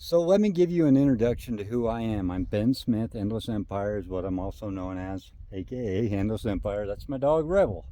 So let me give you an introduction to who I am. I'm Ben Smith. Endless Empire is what I'm also known as, aka Endless Empire. That's my dog Rebel.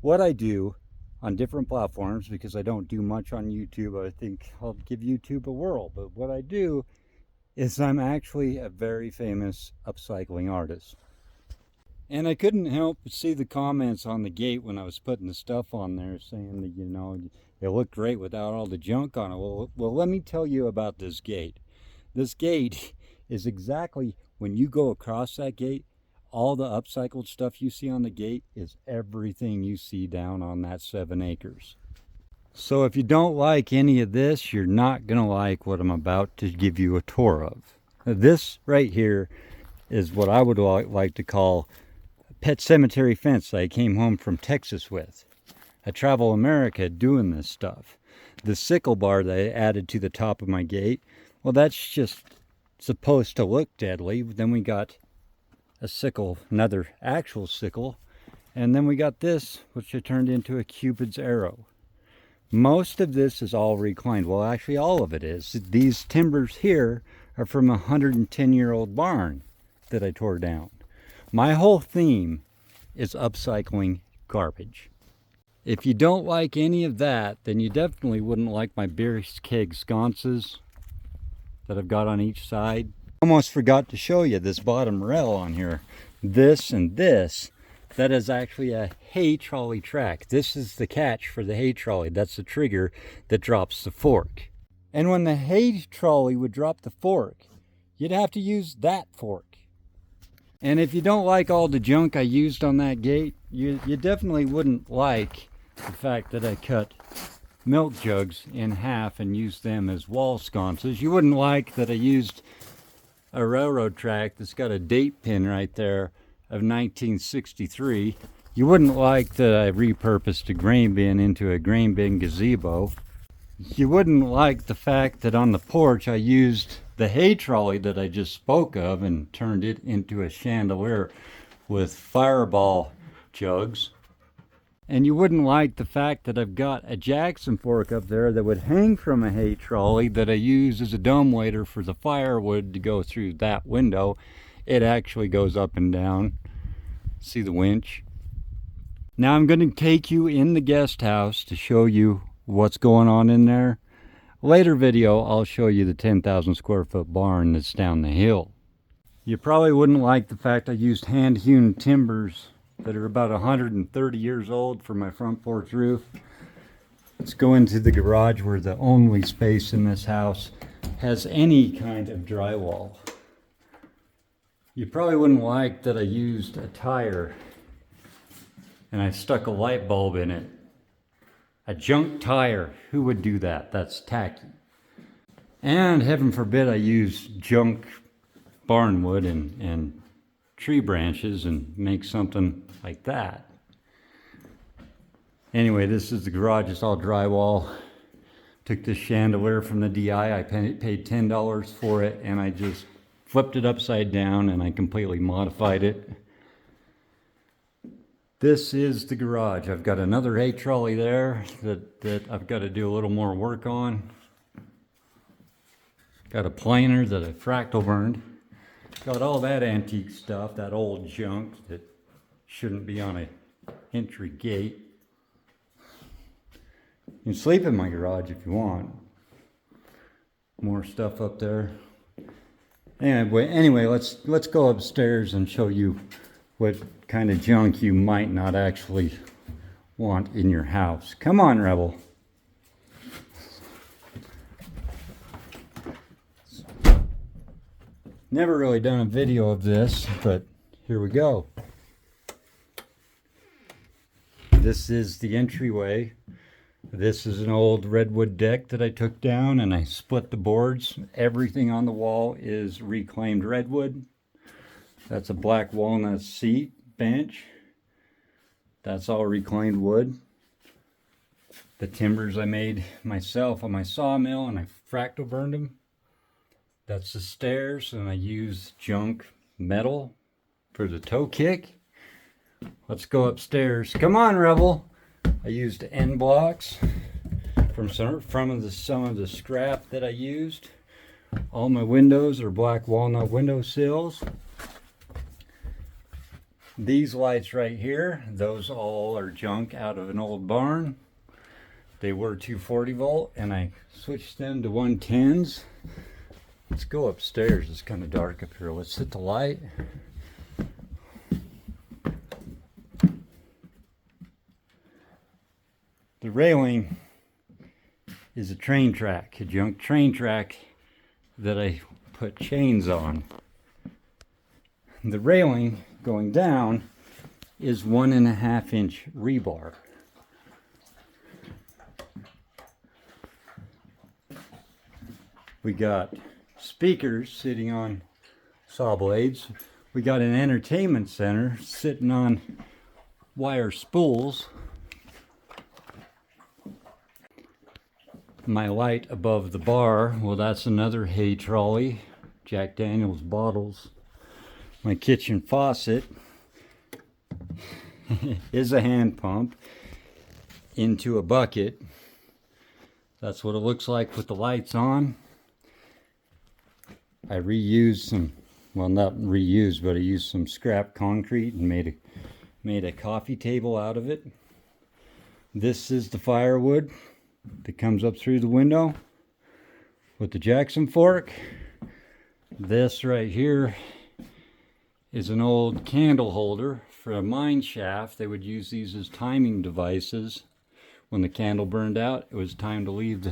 What I do on different platforms, because I don't do much on YouTube, I think I'll give YouTube a whirl. But what I do is I'm actually a very famous upcycling artist. And I couldn't help but see the comments on the gate when I was putting the stuff on there saying that, it looked great without all the junk on it. Well, let me tell you about this gate. This gate is exactly, when you go across that gate, all the upcycled stuff you see on the gate is everything you see down on that 7 acres. So if you don't like any of this, you're not going to like what I'm about to give you a tour of. This right here is what I would like to call a pet cemetery fence I came home from Texas with. I travel America doing this stuff. The sickle bar that I added to the top of my gate, well, that's just supposed to look deadly. Then we got a sickle, another actual sickle, and then we got this, which I turned into a Cupid's arrow. Most of this is all reclaimed. Well, actually all of it is. These timbers here are from a 110-year-old barn that I tore down. My whole theme is upcycling garbage. If you don't like any of that, then you definitely wouldn't like my beer keg sconces that I've got on each side. Almost forgot to show you this bottom rail on here. This and this, that is actually a hay trolley track. This is the catch for the hay trolley. That's the trigger that drops the fork. And when the hay trolley would drop the fork, you'd have to use that fork. And if you don't like all the junk I used on that gate, you definitely wouldn't like the fact that I cut milk jugs in half and used them as wall sconces. You wouldn't like that I used a railroad track that's got a date pin right there of 1963. You wouldn't like that I repurposed a grain bin into a grain bin gazebo. You wouldn't like the fact that on the porch I used the hay trolley that I just spoke of and turned it into a chandelier with fireball jugs. And you wouldn't like the fact that I've got a Jackson fork up there that would hang from a hay trolley that I use as a dumbwaiter for the firewood to go through that window. It actually goes up and down. See the winch? Now I'm going to take you in the guest house to show you what's going on in there. Later video, I'll show you the 10,000 square foot barn that's down the hill. You probably wouldn't like the fact I used hand-hewn timbers that are about 130 years old for my front porch roof. Let's go into the garage, where the only space in this house has any kind of drywall. You probably wouldn't like that I used a tire and I stuck a light bulb in it. A junk tire, who would do that? That's tacky. And heaven forbid I use junk barnwood and tree branches and make something like that. Anyway, this is the garage. It's all drywall. Took this chandelier from the DI. I paid $10 for it, and I just flipped it upside down and I completely modified it. This is the garage. I've got another hay trolley there that I've got to do a little more work on. Got a planer that I fractal burned. Got all that antique stuff, that old junk that shouldn't be on an entry gate. You can sleep in my garage if you want. More stuff up there. Anyway, let's go upstairs and show you what kind of junk you might not actually want in your house. Come on, Rebel. Never really done a video of this, but here we go. This is the entryway. This is an old redwood deck that I took down and I split the boards. Everything on the wall is reclaimed redwood. That's a black walnut seat bench. That's all reclaimed wood. The timbers I made myself on my sawmill and I fractal burned them. That's the stairs, and I used junk metal for the toe kick. Let's go upstairs. Come on, Rebel. I used end blocks from some of the scrap that I used. All my windows are black walnut window sills. These lights right here, those all are junk out of an old barn. They were 240 volt and I switched them to 110s. Let's go upstairs. It's kind of dark up here. Let's hit the light. The railing is a train track, a junk train track that I put chains on. The railing going down is 1.5 inch rebar. We got speakers sitting on saw blades. We got an entertainment center sitting on wire spools. My light above the bar, well, that's another hay trolley, Jack Daniels bottles. My kitchen faucet is a hand pump into a bucket. That's what it looks like with the lights on. I reused some, well, not reused, but I used some scrap concrete and made a coffee table out of it. This is the firewood that comes up through the window with the Jackson fork. This right here is an old candle holder for a mine shaft. They would use these as timing devices. When the candle burned out, it was time to leave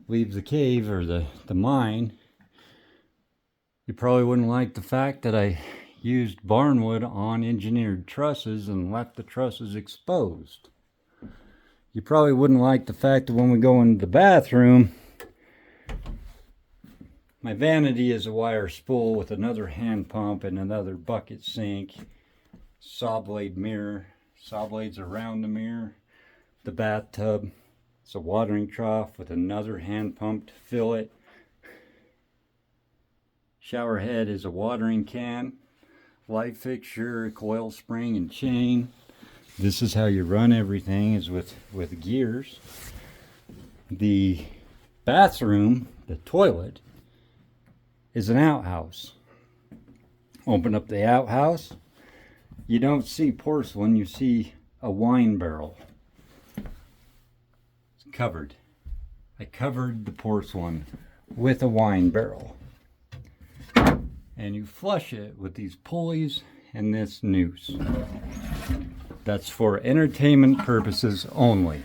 the cave or the mine. You probably wouldn't like the fact that I used barnwood on engineered trusses and left the trusses exposed. You probably wouldn't like the fact that when we go into the bathroom, my vanity is a wire spool with another hand pump and another bucket sink, saw blade mirror, saw blades around the mirror. The bathtub, it's a watering trough with another hand pump to fill it. Shower head is a watering can, light fixture, coil spring and chain. This is how you run everything, is with gears. The bathroom, the toilet, is an outhouse. Open up the outhouse, you don't see porcelain, you see a wine barrel. It's covered. I covered the porcelain with a wine barrel. And you flush it with these pulleys and this noose. That's for entertainment purposes only.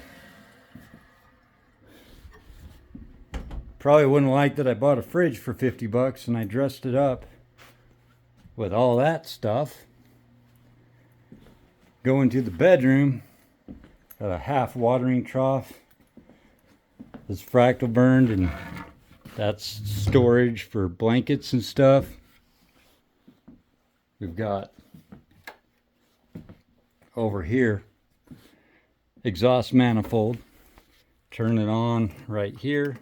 Probably wouldn't like that I bought a fridge for 50 bucks and I dressed it up with all that stuff. Go into the bedroom, got a half watering trough. It's fractal burned and that's storage for blankets and stuff. We've got over here exhaust manifold. Turn it on right here.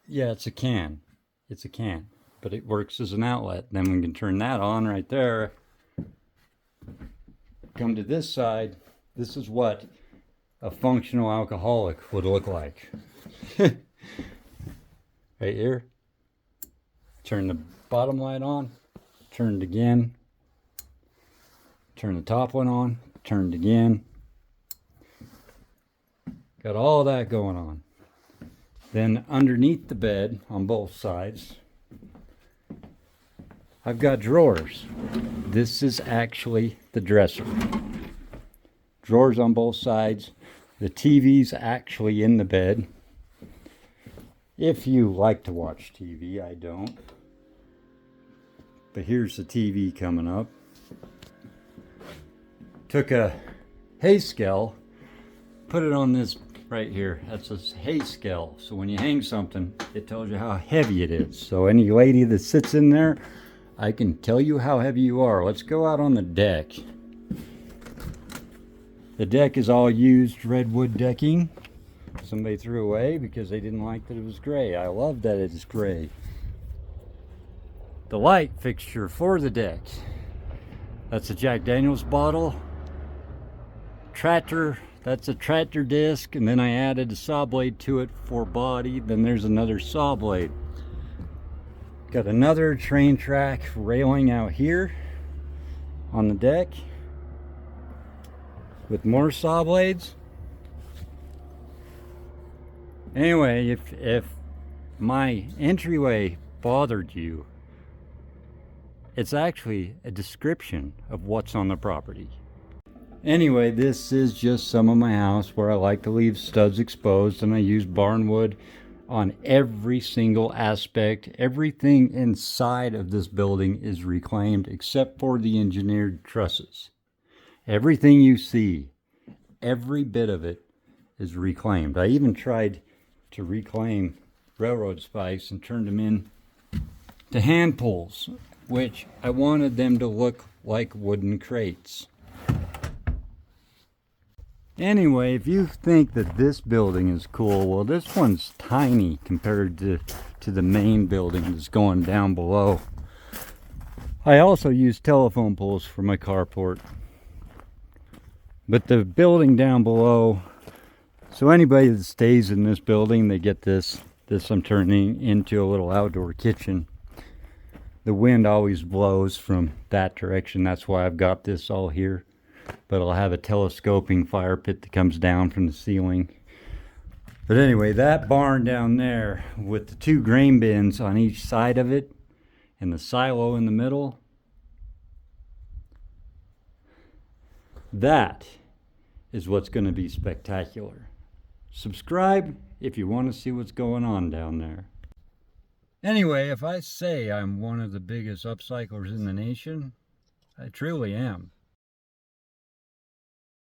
Yeah, it's a can. It's a can, but it works as an outlet. Then we can turn that on right there. Come to this side. This is what a functional alcoholic would look like. Right here. Turn the bottom light on. Turn it again. Turn the top one on. Turn it again. Got all that going on. Then underneath the bed on both sides, I've got drawers. This is actually the dresser. Drawers on both sides. The TV's actually in the bed. If you like to watch TV, I don't. But here's the TV coming up. Took a hay scale, put it on this right here. That's a hay scale. So when you hang something, it tells you how heavy it is. So any lady that sits in there, I can tell you how heavy you are. Let's go out on the deck. The deck is all used redwood decking. Somebody threw away because they didn't like that it was gray. I love that it is gray. The light fixture for the deck. That's a Jack Daniels bottle. Tractor That's a tractor disc, and then I added a saw blade to it for body. Then there's another saw blade. Got another train track railing out here on the deck with more saw blades. Anyway, if my entryway bothered you, it's actually a description of what's on the property. Anyway, this is just some of my house where I like to leave studs exposed, and I use barn wood on every single aspect. Everything inside of this building is reclaimed except for the engineered trusses. Everything you see, every bit of it is reclaimed. I even tried to reclaim railroad spikes and turned them in to hand pulls, which I wanted them to look like wooden crates. Anyway, if you think that this building is cool, well, this one's tiny compared to the main building that's going down below. I also use telephone poles for my carport. But the building down below, so anybody that stays in this building, they get this I'm turning into a little outdoor kitchen. The wind always blows from that direction. That's why I've got this all here. But I'll have a telescoping fire pit that comes down from the ceiling. But anyway, that barn down there with the 2 grain bins on each side of it and the silo in the middle, that is what's going to be spectacular. Subscribe if you want to see what's going on down there. Anyway, if I say I'm one of the biggest upcyclers in the nation, I truly am.